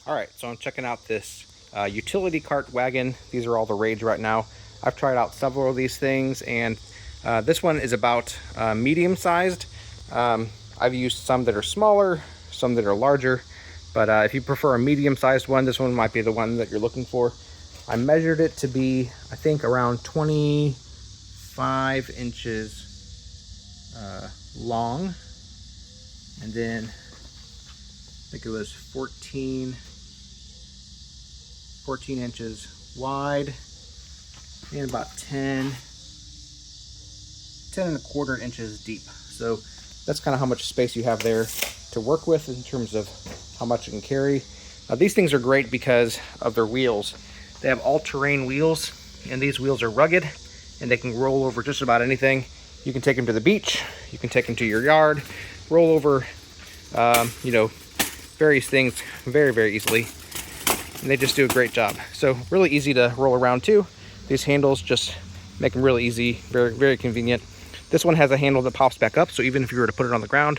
All right, so I'm checking out this utility cart wagon. These are all the rage right now. I've tried out several of these things, and this one is about medium sized. I've used some that are smaller, some that are larger, but if you prefer a medium sized one, this one might be the one that you're looking for. I measured it to be, I think, around 25 inches long, and then I think it was 14 inches wide, and about 10 and a quarter inches deep. So that's kind of how much space you have there to work with in terms of how much it can carry. These things are great because of their wheels. They have all-terrain wheels, and these wheels are rugged, and they can roll over just about anything. You can take them to the beach, you can take them to your yard, roll over, you know, various things very, very easily. And they just do a great job. So really easy to roll around too. These handles just make them really easy, very, very convenient. This one has a handle that pops back up, so even if you were to put it on the ground,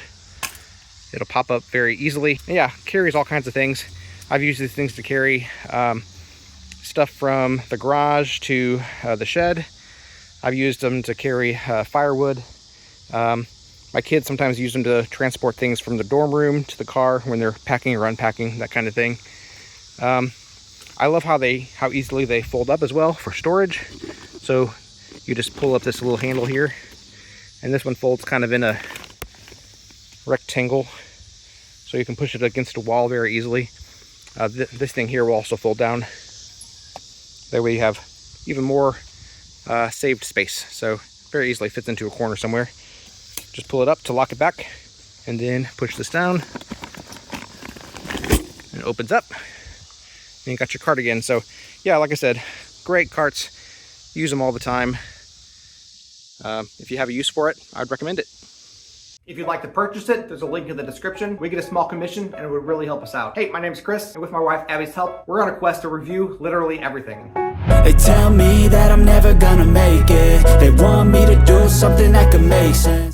it'll pop up very easily. And yeah, carries all kinds of things. I've used these things to carry stuff from the garage to the shed. I've used them to carry firewood. My kids sometimes use them to transport things from the dorm room to the car when they're packing or unpacking, that kind of thing. I love how easily they fold up as well for storage. So you just pull up this little handle here, and this one folds kind of in a rectangle, so you can push it against a wall very easily. This thing here will also fold down. That way you have even more saved space. So very easily fits into a corner somewhere. Just pull it up to lock it back, and then push this down, and it opens up. And you got your cart again. So yeah, like I said, great carts. Use them all the time. If you have a use for it, I'd recommend it. If you'd like to purchase it, there's a link in the description. We get a small commission, and it would really help us out. Hey, my name's Chris, and with my wife Abby's help, we're on a quest to review literally everything. They tell me that I'm never gonna make it. They want me to do something that could make sense.